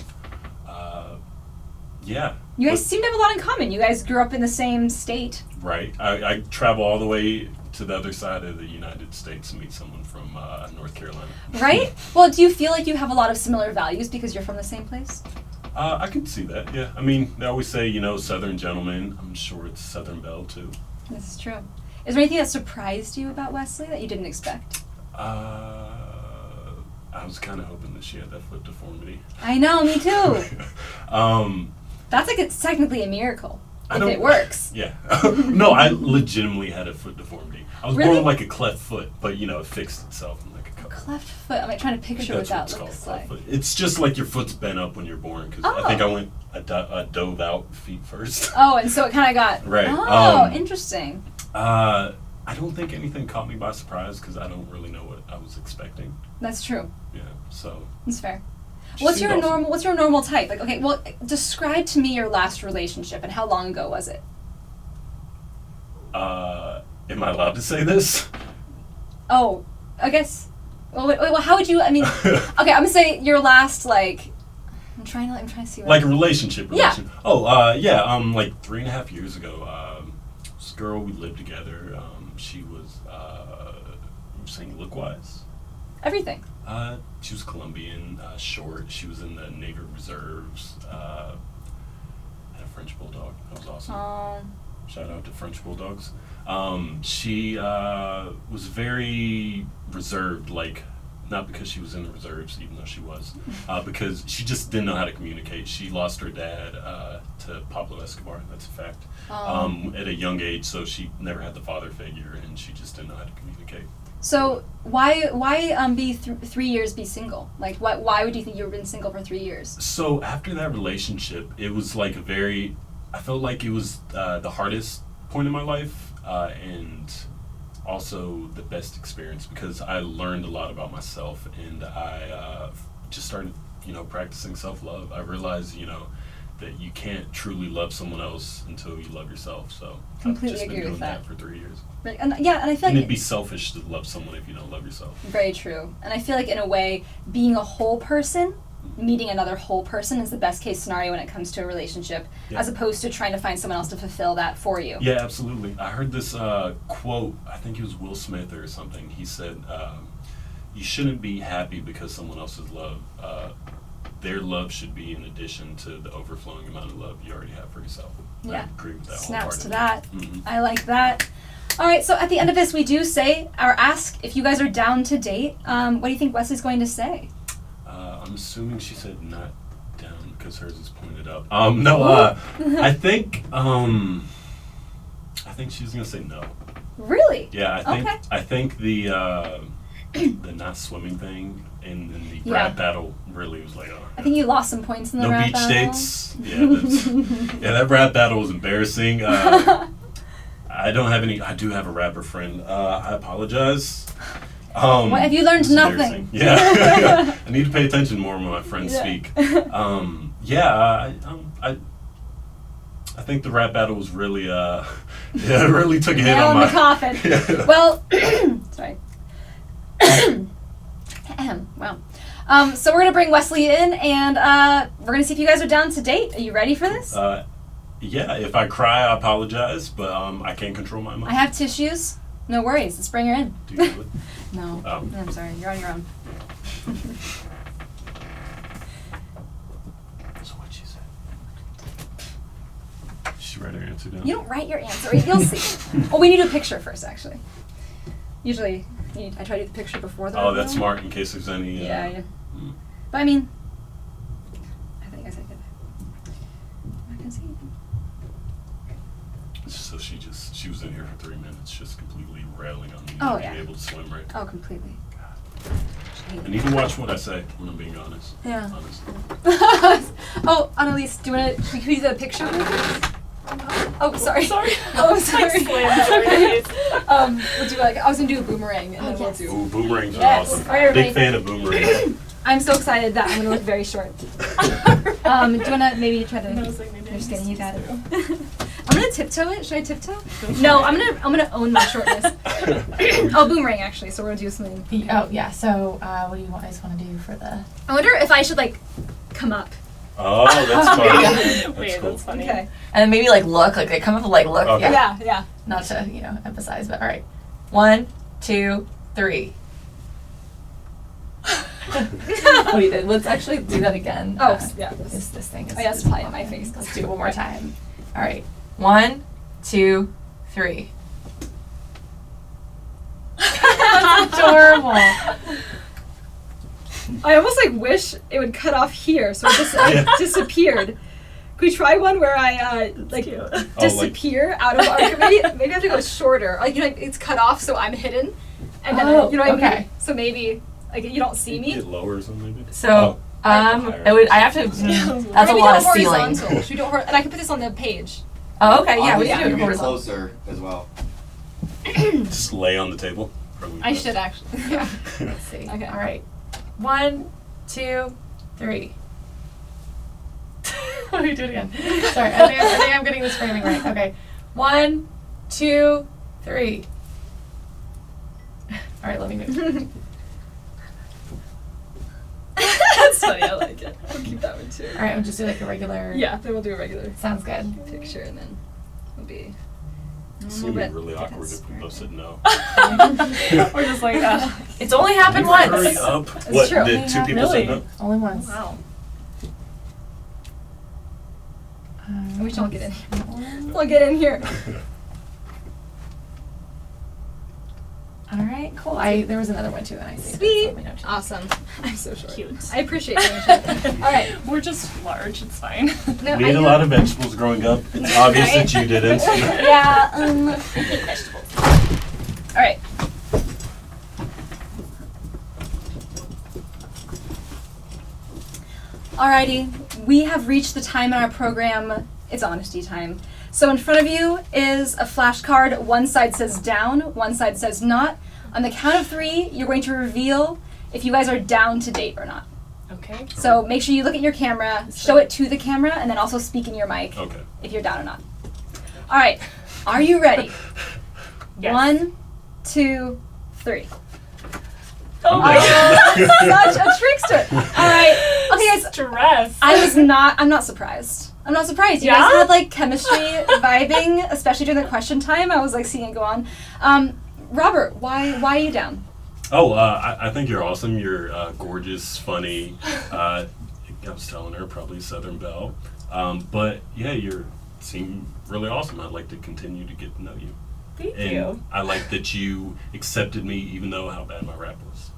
Yeah. You guys seem to have a lot in common. You guys grew up in the same state. Right. I travel all the way to the other side of the United States to meet someone from North Carolina. Right? Well, do you feel like you have a lot of similar values because you're from the same place? I could see that, yeah. I mean, they always say, Southern gentleman. I'm sure it's Southern Belle, too. This is true. Is there anything that surprised you about Wesley that you didn't expect? I was kind of hoping that she had that foot deformity. I know, me too. That's It's technically a miracle if don't- it works. Yeah. No, I legitimately had a foot deformity. I was Really? born with like a cleft foot, but it fixed itself in like a couple. Cleft foot. I'm like trying to I think picture what that's that what it's looks called, like. cleft foot. It's just like your foot's bent up when you're born, because I think I dove out feet first. Oh, and so it kind of got. Right. Oh, interesting. I don't think anything caught me by surprise because I don't really know what I was expecting. That's true. Yeah, so. That's fair. she What's seemed your awesome. normal? What's your normal type? Like, okay, well, describe to me your last relationship and how long ago was it? Am I allowed to say this? Oh, I guess. Well, how would you? I mean, okay, I'm gonna say your last like. I'm trying to see. What Like a relationship. Yeah. Oh, yeah. Like 3.5 years ago, this girl, we lived together. She was, you saying look-wise? Everything. She was Colombian, short. She was in the Navy Reserves. Had a French bulldog. That was awesome. Shout out to French bulldogs. She was very reserved, like, not because she was in the reserves, even though she was, because she just didn't know how to communicate. She lost her dad to Pablo Escobar, that's a fact, at a young age, so she never had the father figure, and she just didn't know how to communicate. So why be 3 years be single? Like why would you think you've been single for 3 years? So after that relationship, it was like I felt like it was the hardest point in my life, and also the best experience because I learned a lot about myself, and I just started, practicing self-love. I realized, that you can't truly love someone else until you love yourself. So Completely I've just agree been with doing that. that for 3 years. Right, and I feel And like it'd be selfish to love someone if you don't love yourself. very true. And I feel like in a way, being a whole person, meeting another whole person is the best case scenario when it comes to a relationship, Yeah. as opposed to trying to find someone else to fulfill that for you. Yeah, absolutely. I heard this quote, I think it was Will Smith or something. He said, you shouldn't be happy because someone else's love. Their love should be in addition to the overflowing amount of love you already have for yourself. Yeah. I agree with that Snaps to wholeheartedly. that. Mhm. I like that. All right, so at the end of this, we do say or ask if you guys are down to date. What do you think Wesley's going to say? I'm assuming she said not down because hers is pointed up. No, I think she's gonna say no. Really? Yeah, Okay. I think the not swimming thing and the Yeah. rap battle really was like, I think you lost some points in the no rap beach battle. dates. Yeah, that rap battle was embarrassing. I do have a rapper friend. I apologize. What, have you learned it's nothing? embarrassing. Yeah. I need to pay attention more when my friends Yeah. speak. I think the rap battle was really, it really took a hit Nail on in my... the coffin. Yeah. Well, sorry. Wow. So we're gonna bring Wesley in, and we're gonna see if you guys are down to date. Are you ready for this? Yeah, if I cry, I apologize, but I can't control my I emotions. have tissues. No worries. Let's bring her in. Do you do it? No. Oh. I'm sorry. You're on your own. So what'd she say? She write her answer down? You don't write your answer. You'll see. Oh, we need a picture first, actually. Usually, I try to do the picture before the. Oh, that's reveal. smart in case there's any... Yeah. mm. But I mean, I think I said good. I'm not gonna say anything. so she was in here for 3 minutes, just completely railing on me Oh, not yeah. being able to swim right. Oh, completely. And you can watch what I say when I'm being honest. Yeah. Honest. Oh, Annalise, do you want to? Can you do the picture? Oh, sorry. Sorry. Oh, sorry. Sorry. We'll do I was gonna do a boomerang, and then yes. we'll do. Ooh, boomerangs are Yes. awesome. All right, everybody. Big fan of boomerangs. I'm so excited that I'm gonna look very short. Do you wanna maybe try to? I was like, maybe I'm just I kidding. You got it. just- I'm gonna tiptoe it. Should I tiptoe? No, I'm gonna own my shortness. Oh, boomerang actually. So we're gonna do something. Oh yeah. So what do you guys want to do for the? I wonder if I should like come up. Oh, that's fun. That's Wait, cool. that's funny. Okay. And then maybe like look, like they come up with like look. Okay. Yeah. Yeah. Not to emphasize, but all right. 1, 2, 3. What do you Let's actually do that again. Oh, yeah. This thing is. Oh, yeah, it's probably in my face. Let's do it one more time. All right. 1, 2, 3. That's adorable. I almost like wish it would cut off here, so it just disappeared. Could we try one where I disappear out of our maybe I have to go shorter. Like it's cut off, so I'm hidden, and then Oh, you know what I okay. mean. So maybe like you don't see me. Get lower or something maybe? So higher. I have to. That's a Maybe lot of do it ceiling. horizontal. Should we do it and I can put this on the page. Oh, okay. Yeah, we Obviously, can do it you get horizontal. closer as well. Just lay on the table. Probably I best. should actually. Yeah. Let's see. Okay. All right. 1, 2, 3. Let me do it again. Sorry, I think I'm getting this framing right. Okay. 1, 2, 3. All right, let me move. That's funny. I like it. I'll keep that one too. All right, we'll just do like a regular. Yeah. Then we'll do a regular Sounds good. picture, and then it'll be. It's gonna be really awkward if we both said no. We're just like, It's only happened Hurry once. up. What, true. did two people say no? Only once. wow. We should all get in here. We'll get in here. All right, cool. There was another one too, and I saved it, so Sweet. let me know too. Awesome. I'm so short. Cute. I appreciate being short. All right. We're just large. It's fine. No, We I ate a know- lot of vegetables growing up. It's obvious that you didn't. Yeah. I hate vegetables. All right. Alrighty, we have reached the time in our program. It's honesty time. So in front of you is a flashcard. One side says down, one side says not. On the count of 3, you're going to reveal if you guys are down to date or not. Okay. So make sure you look at your camera, show it to the camera, and then also speak in your mic Okay. if you're down or not. All right, are you ready? Yes. 1, 2, 3. Oh my Such a trickster. All right. Okay, guys. Stress. I'm not surprised. I'm not surprised. You guys Yeah? had like chemistry vibing, especially during the question time. I was like seeing it go on. Robert, why are you down? Oh, I think you're awesome. You're gorgeous, funny. I was telling her probably Southern Belle. But yeah, you seem really awesome. I'd like to continue to get to know you. Thank And you. I like that you accepted me even though how bad my rap was.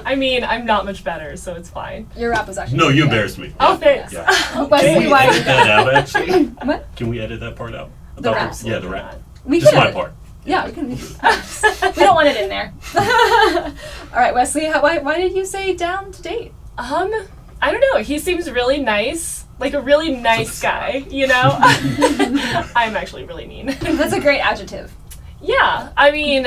I mean, I'm not much better, so it's fine. Your rap was actually No, pretty you good. embarrassed me. Oh, thanks. Yeah. Can Wesley, we why? edit that out actually? What? Can we edit that part out? The rap? Yeah, the rap. We Just could. my part. Yeah, we can. We don't want it in there. All right, Wesley. Why did you say down to date? I don't know. He seems really nice. Like a really nice guy, you know? I'm actually really mean. That's a great adjective. Yeah, I mean,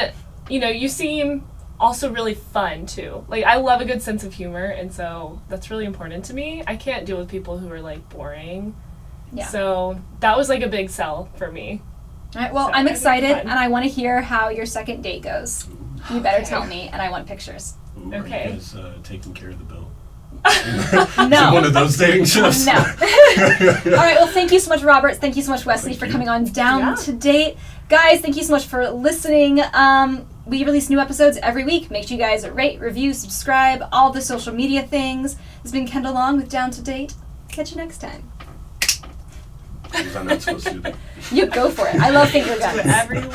you know, you seem also really fun too. Like, I love a good sense of humor, and so that's really important to me. I can't deal with people who are like boring. Yeah. So that was like a big sell for me. All right. Well, So, I'm I think excited, fun. and I want to hear how your second date goes. You better Okay. tell me, and I want pictures. Ooh, Okay. Are you guys taking care of the bill? No. One of those dating shows? No. All right. Well, thank you so much, Robert. Thank you so much, Wesley, for coming on Down Yeah. to Date. Guys, thank you so much for listening. We release new episodes every week. Make sure you guys rate, review, subscribe, all the social media things. This has been Kendall Long with Down to Date. Catch you next time. Was I not supposed to do that? You go for it. I love finger guns. Everyone.